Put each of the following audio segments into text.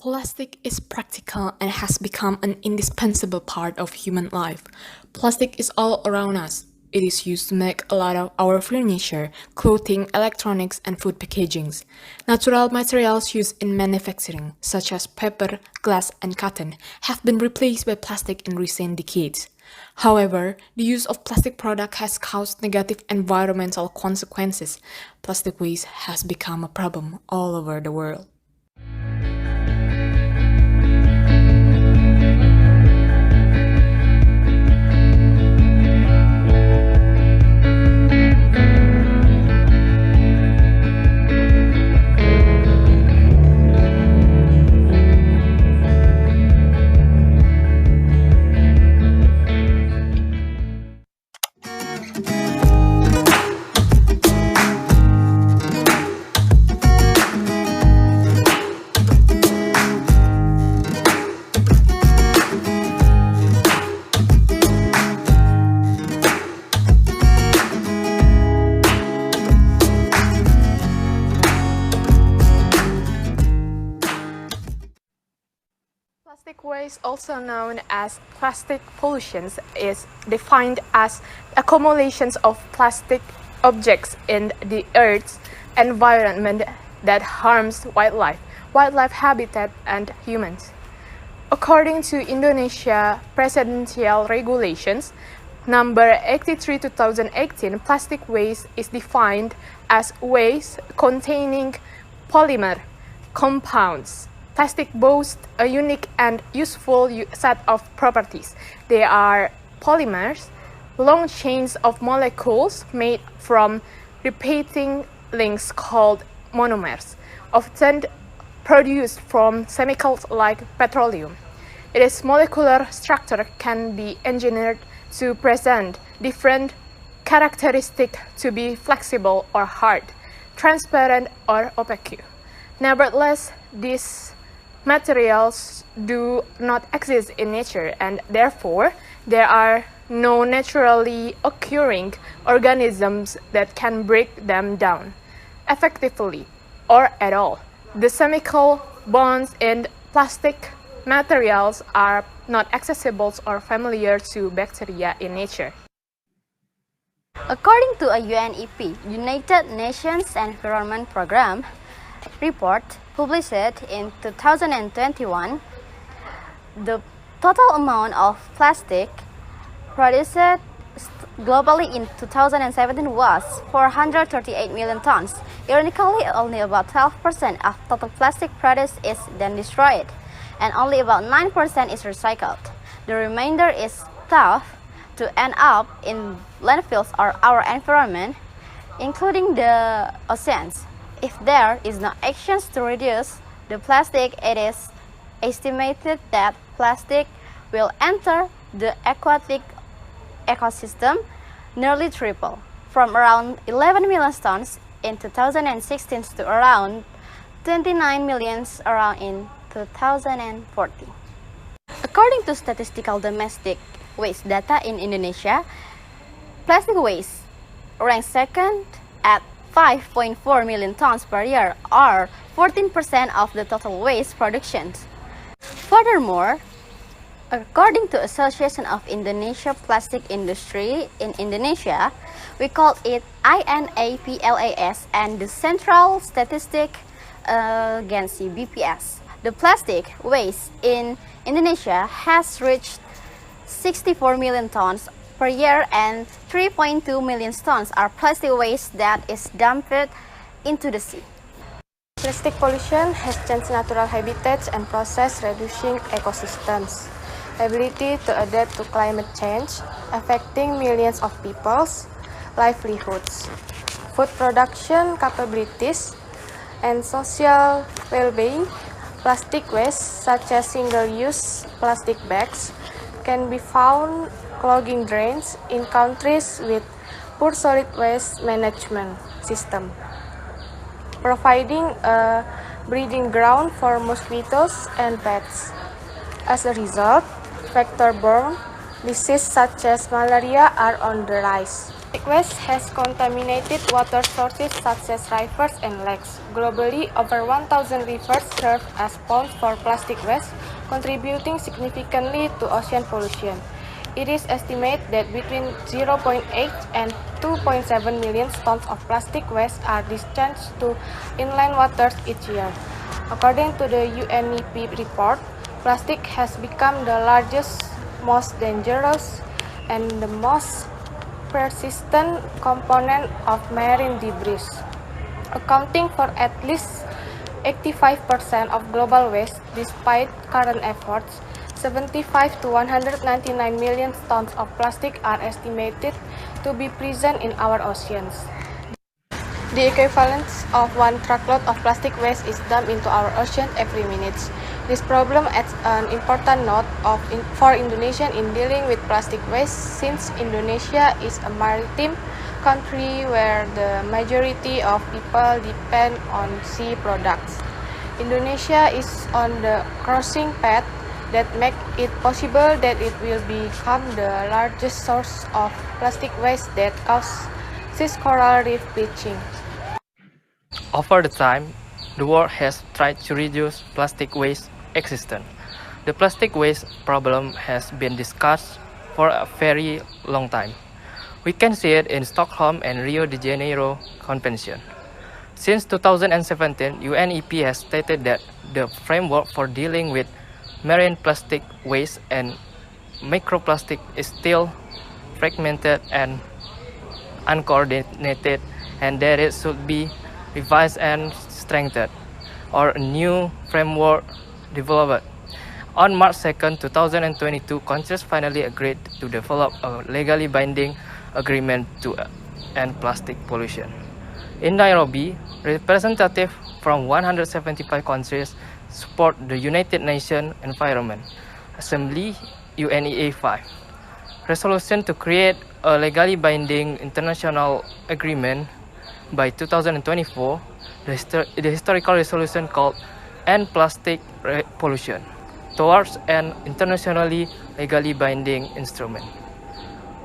Plastic is practical and has become an indispensable part of human life. Plastic is all around us. It is used to make a lot of our furniture, clothing, electronics, and food packagings. Natural materials used in manufacturing, such as paper, glass, and cotton, have been replaced by plastic in recent decades. However, the use of plastic products has caused negative environmental consequences. Plastic waste has become a problem all over the world. Plastic waste, also known as plastic pollution, is defined as accumulations of plastic objects in the Earth's environment that harms wildlife habitat, and humans. According to Indonesia Presidential Regulations number 83/2018, plastic waste is defined as waste containing polymer compounds. Plastic boasts a unique and useful set of properties. They are polymers, long chains of molecules made from repeating links called monomers, often produced from chemicals like petroleum. Its molecular structure can be engineered to present different characteristics to be flexible or hard, transparent or opaque. Nevertheless, these materials do not exist in nature, and therefore there are no naturally occurring organisms that can break them down effectively or at all. The chemical bonds in plastic materials are not accessible or familiar to bacteria in nature. According to a UNEP, United Nations Environment Programme, report published in 2021, the total amount of plastic produced globally in 2017 was 438 million tons. Ironically, only about 12% of total plastic produced is then destroyed, and only about 9% is recycled. The remainder is thought to end up in landfills or our environment, including the oceans. If there is no actions to reduce the plastic, it is estimated that plastic will enter the aquatic ecosystem nearly triple, from around 11 million tons in 2016 to around 29 million around in 2040. According to statistical domestic waste data in Indonesia, plastic waste ranks second at 5.4 million tons per year, or 14% of the total waste production. Furthermore, according to Association of Indonesia Plastic Industry in Indonesia, we call it INAPLAS, and the Central Statistic Agency BPS. The plastic waste in Indonesia has reached 64 million tons per year, and 3.2 million tons are plastic waste that is dumped into the sea. Plastic pollution has changed natural habitats and process reducing ecosystems. Ability to adapt to climate change, affecting millions of people's livelihoods, food production capabilities, and social well-being. Plastic waste, such as single-use plastic bags, can be found clogging drains in countries with poor solid waste management system, providing a breeding ground for mosquitoes and bats. As a result, vector-borne diseases such as malaria are on the rise. Plastic waste has contaminated water sources such as rivers and lakes. Globally, over 1,000 rivers serve as ponds for plastic waste, contributing significantly to ocean pollution. It is estimated that between 0.8 and 2.7 million tons of plastic waste are discharged to inland waters each year. According to the UNEP report, plastic has become the largest, most dangerous, and the most persistent component of marine debris, accounting for at least 85% of global waste. Despite current efforts, 75 to 199 million tons of plastic are estimated to be present in our oceans. The equivalent of one truckload of plastic waste is dumped into our ocean every minute. This problem adds an important note for Indonesia in dealing with plastic waste, since Indonesia is a maritime country where the majority of people depend on sea products. Indonesia is on the crossing path that makes it possible that it will become the largest source of plastic waste that causes coral reef bleaching. Over the time, the world has tried to reduce plastic waste existence. The plastic waste problem has been discussed for a very long time. We can see it in Stockholm and Rio de Janeiro Convention. Since 2017, UNEP has stated that the framework for dealing with marine plastic waste and microplastic is still fragmented and uncoordinated, and that it should be revised and strengthened, or a new framework developed. On March 2, 2022, Congress finally agreed to develop a legally binding agreement to end plastic pollution. In Nairobi, representatives from 175 countries support the United Nations Environment Assembly UNEA 5 resolution to create a legally binding international agreement by 2024, the historical resolution called End Plastic Pollution towards an internationally legally binding instrument.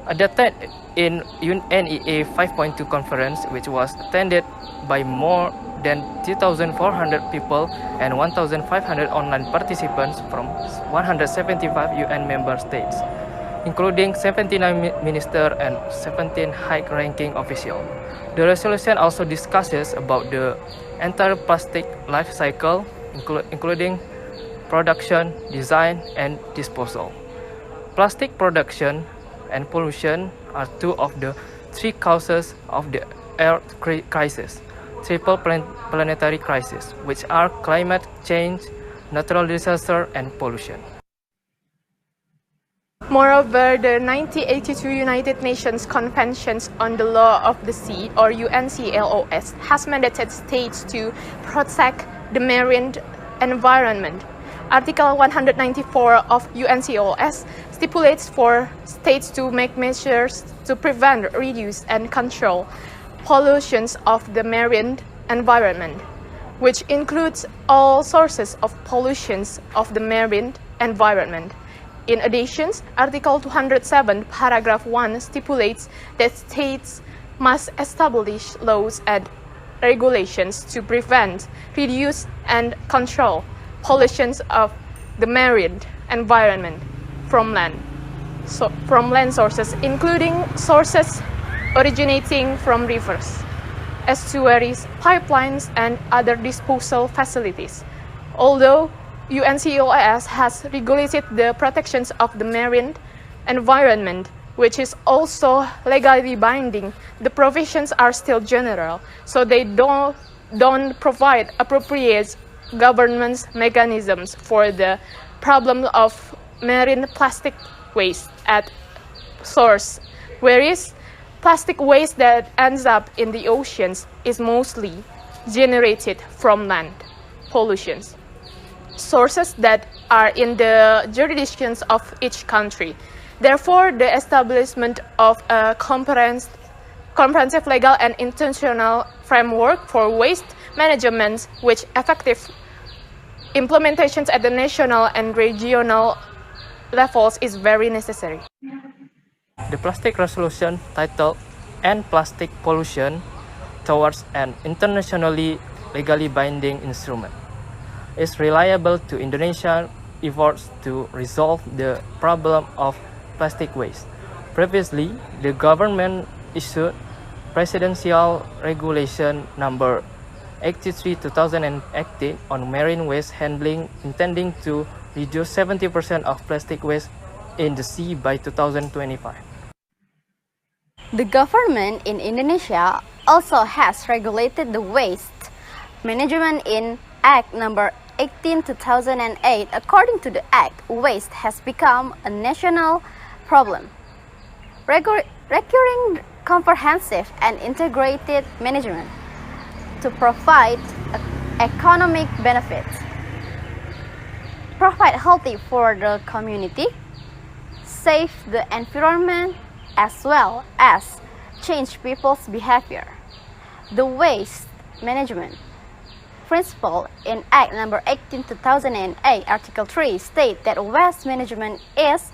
Adopted in UNEA 5.2 conference, which was attended by more than 2,400 people and 1,500 online participants from 175 UN member states, including 79 ministers and 17 high-ranking officials. The resolution also discusses about the entire plastic life cycle, including production, design, and disposal. Plastic production and pollution are two of the three causes of the Earth crisis, triple planetary crisis, which are climate change, natural disaster, and pollution. Moreover, the 1982 United Nations Convention on the Law of the Sea, or UNCLOS, has mandated states to protect the marine environment. Article 194 of UNCLOS stipulates for states to make measures to prevent, reduce, and control pollution of the marine environment, which includes all sources of pollution of the marine environment. In addition, Article 207, Paragraph 1 stipulates that states must establish laws and regulations to prevent, reduce, and control pollution of the marine environment from land sources, including sources originating from rivers, estuaries, pipelines, and other disposal facilities. Although UNCLOS has regulated the protections of the marine environment, which is also legally binding, the provisions are still general, so they don't provide appropriate governance mechanisms for the problem of marine plastic waste at source, whereas plastic waste that ends up in the oceans is mostly generated from land pollutions, sources that are in the jurisdictions of each country. Therefore, the establishment of a comprehensive legal and institutional framework for waste management, which effective implementations at the national and regional levels is very necessary. The plastic resolution titled end plastic pollution towards an internationally legally binding instrument. Is reliable to Indonesia's efforts to resolve the problem of plastic waste. Previously, the government issued Presidential Regulation Number 83/2018 on marine waste handling, intending to reduce 70% of plastic waste in the sea by 2025. The government in Indonesia also has regulated the waste management in Act Number 18/2008. According to the Act, waste has become a national problem. Requiring comprehensive and integrated management to provide economic benefits, provide healthy for the community, save the environment, as well as change people's behavior. The waste management principle in Act Number 18/2008, Article 3 states that waste management is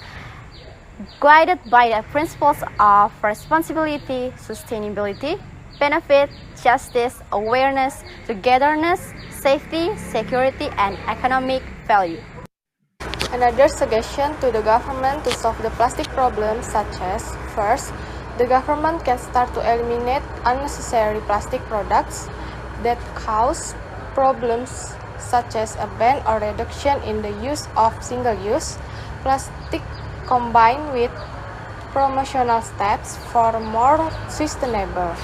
guided by the principles of responsibility, sustainability, benefit, justice, awareness, togetherness, safety, security, and economic value. Another suggestion to the government to solve the plastic problem such as, first, the government can start to eliminate unnecessary plastic products that cause problems such as a ban or reduction in the use of single-use plastic combined with promotional steps for more sustainable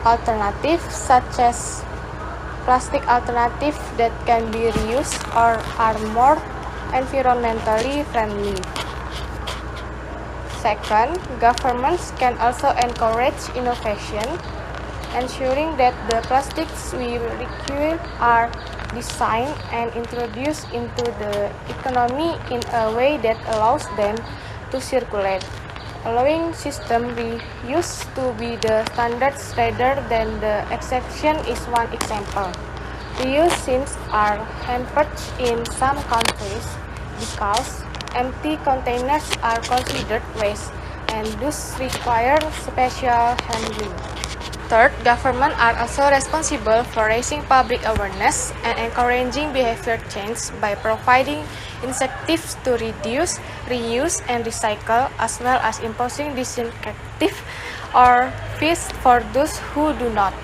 alternatives such as plastic alternatives that can be reused or are more environmentally friendly. Second, governments can also encourage innovation, ensuring that the plastics we require are designed and introduced into the economy in a way that allows them to circulate. Allowing system reuse to be the standards rather than the exception is one example. Reuse systems are hampered in some countries because empty containers are considered waste and thus require special handling. Third, governments are also responsible for raising public awareness and encouraging behavior change by providing incentives to reduce, reuse, and recycle, as well as imposing disincentive or fees for those who do not.